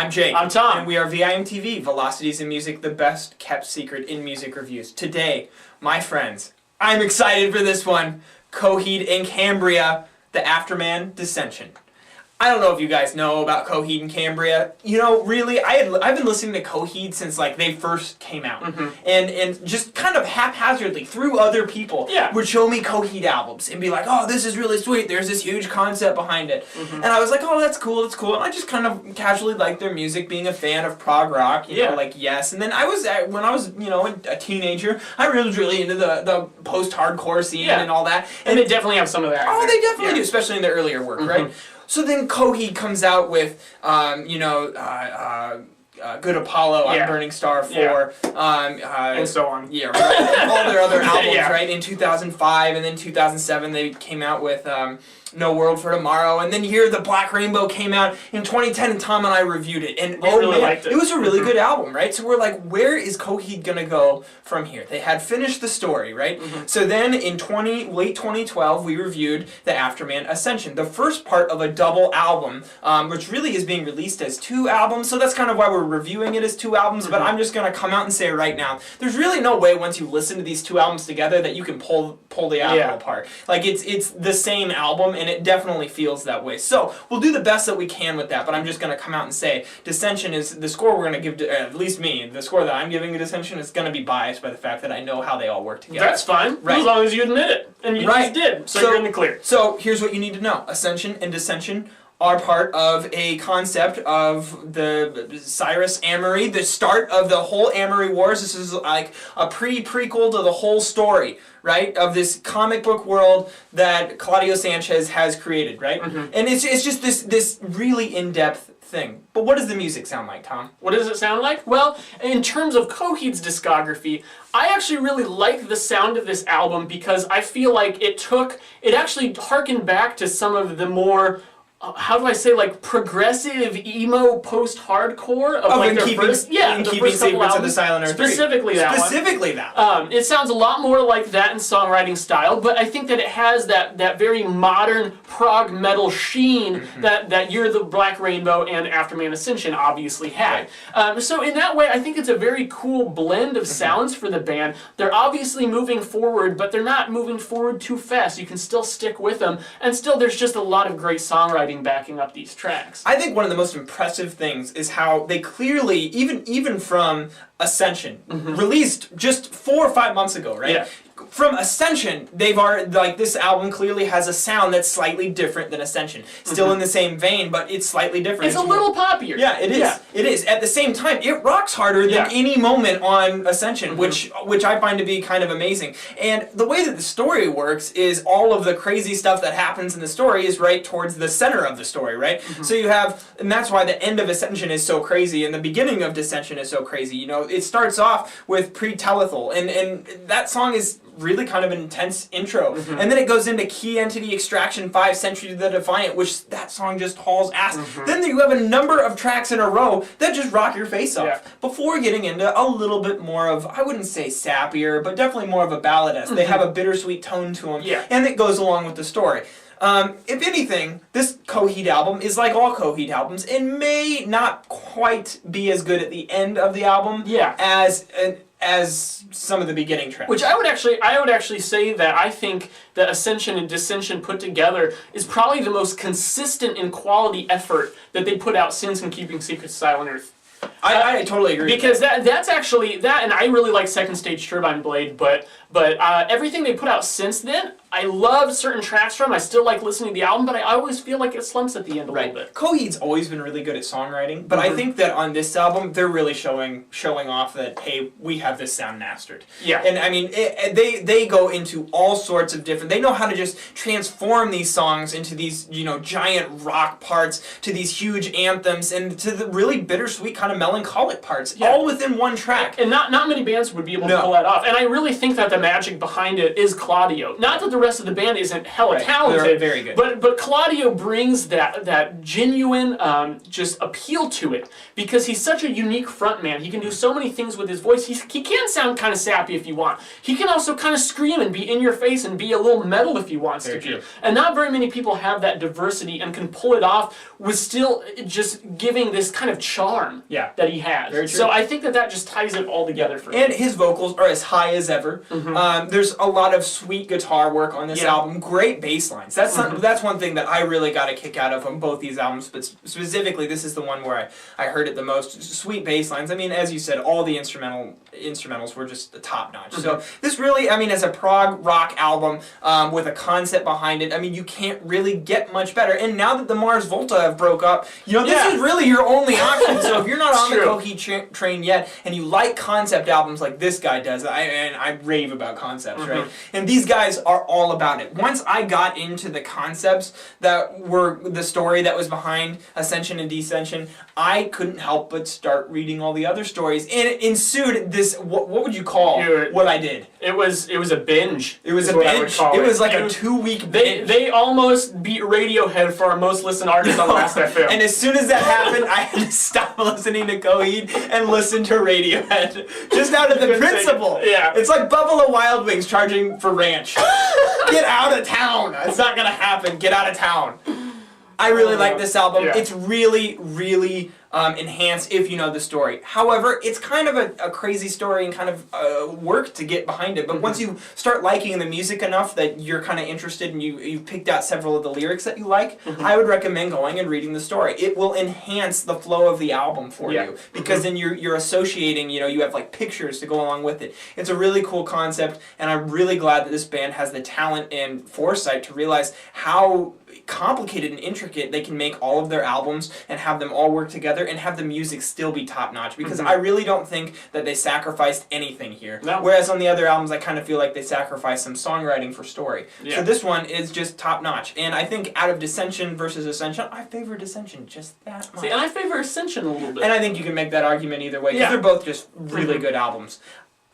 I'm Jake. I'm Tom. And we are VIMTV, Velocities in Music, the best kept secret in music reviews. Today, my friends, I'm excited for this one. Coheed and Cambria, the Afterman, Descension. I don't know if you guys know about Coheed and Cambria. You know, really, I've been listening to Coheed since like they first came out, and just kind of haphazardly through other people would show me Coheed albums and be like, oh, this is really sweet. There's this huge concept behind it, and I was like, oh, that's cool, that's cool. And I just kind of casually liked their music, being a fan of prog rock, you know, like Yes. And then when I was you know a teenager, I was really into the post-hardcore scene and all that. And they definitely have some of that. Oh, they definitely do, especially in their earlier work, right? So then Coheed comes out with, Good Apollo, I'm Burning Star 4, and so on. Yeah, right. All their other albums, right? In 2005 and then 2007 they came out with No World for Tomorrow, and then here the Black Rainbow came out in 2010, and Tom and I reviewed it, and really liked it. It was a really good album, right? So we're like, where is Coheed gonna go from here? They had finished the story, right? So then in late 2012, we reviewed the Afterman Ascension, the first part of a double album, which really is being released as 2 albums, so that's kind of why we're reviewing it as 2 albums, but I'm just gonna come out and say right now, there's really no way once you listen to these 2 albums together that you can pull the album apart. Like, it's the same album, and it definitely feels that way. So, we'll do the best that we can with that, but I'm just going to come out and say, Descension is, the score we're going to give to, at least me, the score that I'm giving to Descension is going to be biased by the fact that I know how they all work together. That's fine, as long as you admit it. And you just did, so you're in the clear. So, here's what you need to know. Ascension and Descension are part of a concept of the Cyrus Amory, the start of the whole Amory Wars. This is like a prequel to the whole story, right, of this comic book world that Claudio Sanchez has created, right? And it's just this really in-depth thing. But what does the music sound like, Tom? What does it sound like? Well, in terms of Coheed's discography, I actually really like the sound of this album because I feel like it actually harkened back to some of the more how do I say, like, progressive emo post-hardcore of like their first, in keeping Secrets of the Silent Earth. Specifically that one. Specifically that one. It sounds a lot more like that in songwriting style, but I think that it has that very modern prog metal sheen that You're the Black Rainbow and Afterman Ascension obviously had. So in that way, I think it's a very cool blend of sounds for the band. They're obviously moving forward, but they're not moving forward too fast. You can still stick with them, and still there's just a lot of great songwriting backing up these tracks. I think one of the most impressive things is how they clearly, even from Ascension, released just 4 or 5 months ago, right? Yeah. From Ascension, they've already, like, this album clearly has a sound that's slightly different than Ascension. Still in the same vein, but it's slightly different. It's a little poppier. Yeah, it is. Yeah. It is. At the same time, it rocks harder than any moment on Ascension, which I find to be kind of amazing. And the way that the story works is all of the crazy stuff that happens in the story is right towards the center of the story, right? So you have, and that's why the end of Ascension is so crazy, and the beginning of Descension is so crazy. You know, it starts off with Pre-Telethal, and that song is really kind of an intense intro. And then it goes into Key Entity Extraction 5, Century to the Defiant, which that song just hauls ass. Then you have a number of tracks in a row that just rock your face off. Before getting into a little bit more of, I wouldn't say sappier, but definitely more of a ballad-esque. They have a bittersweet tone to them, and it goes along with the story. If anything, this Coheed album is like all Coheed albums. It may not quite be as good at the end of the album as some of the beginning tracks. Which I would actually say that I think that Ascension and Descension put together is probably the most consistent in quality effort that they put out since In Keeping Secrets of Silent Earth. I totally agree. Because that's actually, and I really like Second Stage Turbine Blade, but everything they put out since then, I love certain tracks from. I still like listening to the album, but I always feel like it slumps at the end a little bit. Coheed's always been really good at songwriting, but I think that on this album, they're really showing off that, hey, we have this sound mastered. Yeah. And I mean, they go into all sorts of different, they know how to just transform these songs into these, you know, giant rock parts, to these huge anthems, and to the really bittersweet kind of melancholic parts, all within one track. And not many bands would be able to pull that off. And I really think that the magic behind it is Claudio. Not that the rest of the band isn't hella talented. They're very good. But Claudio brings that genuine just appeal to it because he's such a unique frontman. He can do so many things with his voice. He can sound kind of sappy if you want. He can also kind of scream and be in your face and be a little metal if he wants to be. And not very many people have that diversity and can pull it off with still just giving this kind of charm that he has. Very true. So I think that just ties it all together for me. And his vocals are as high as ever. There's a lot of sweet guitar work on this album. Great bass lines. That's one thing that I really got a kick out of on both these albums, but specifically this is the one where I heard it the most. Sweet bass lines. I mean, as you said, all the instrumentals were just top notch. So this really, I mean, as a prog rock album with a concept behind it, I mean, you can't really get much better. And now that the Mars Volta have broke up, you know, this is really your only option. So if you're not on the Coheed train yet, and you like concept albums like this guy does, and I rave about concepts, right? And these guys are all about it. Once I got into the concepts that were the story that was behind Ascension and Descension, I couldn't help but start reading all the other stories, and it ensued this. What would you call what I did? It was a binge. It was a binge. It was like a 2-week binge. They almost beat Radiohead for our most listened artist on Last FM. And as soon as that happened, I had to stop listening to Coheed and listen to Radiohead. Just out of the principle. Yeah. It's like Buffalo Wild Wings charging for ranch. Get out of town. It's not going to happen. Get out of town. I really like this album. It's really, really enhanced if you know the story. However, it's kind of a crazy story and kind of work to get behind it. But once you start liking the music enough that you're kind of interested and you've picked out several of the lyrics that you like, I would recommend going and reading the story. It will enhance the flow of the album for you because then you're associating, you know, you have like pictures to go along with it. It's a really cool concept, and I'm really glad that this band has the talent and foresight to realize how complicated and intricate they can make all of their albums and have them all work together and have the music still be top notch, because I really don't think that they sacrificed anything here. No. Whereas on the other albums I kind of feel like they sacrificed some songwriting for story. So this one is just top notch, and I think out of Descension versus Ascension, I favor Descension just that much. See, and I favor Ascension a little bit. And I think you can make that argument either way because they're both just really good albums.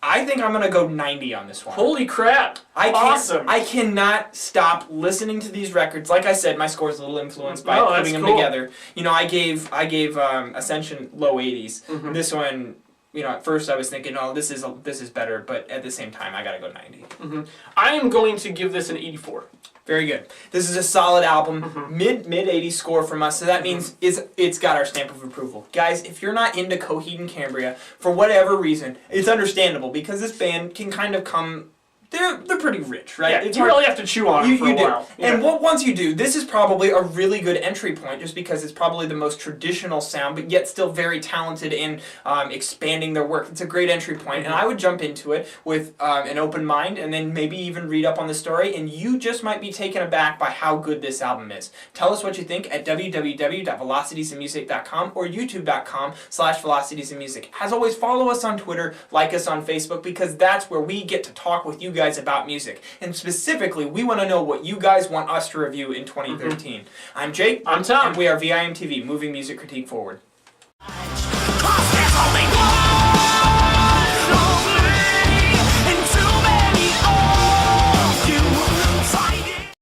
I think I'm going to go 90 on this one. Holy crap. Awesome. I cannot stop listening to these records. Like I said, my score is a little influenced by putting them together. You know, I gave Ascension low 80s. This one, you know, at first I was thinking, oh, this is better, but at the same time, I got to go 90. I am going to give this an 84. Very good. This is a solid album, mid 80s score from us, so that means it's got our stamp of approval. Guys, if you're not into Coheed and Cambria, for whatever reason, it's understandable because this band can kind of come... They're pretty rich, right? Yeah, you really have to chew on it for a while. And once you do, this is probably a really good entry point just because it's probably the most traditional sound, but yet still very talented in expanding their work. It's a great entry point, and I would jump into it with an open mind and then maybe even read up on the story, and you just might be taken aback by how good this album is. Tell us what you think at www.velocitiesandmusic.com or youtube.com/velocitiesandmusic. As always, follow us on Twitter, like us on Facebook, because that's where we get to talk with you guys about music. And specifically, we want to know what you guys want us to review in 2013. I'm Jake. I'm Tom. And we are VIMTV, moving music critique forward.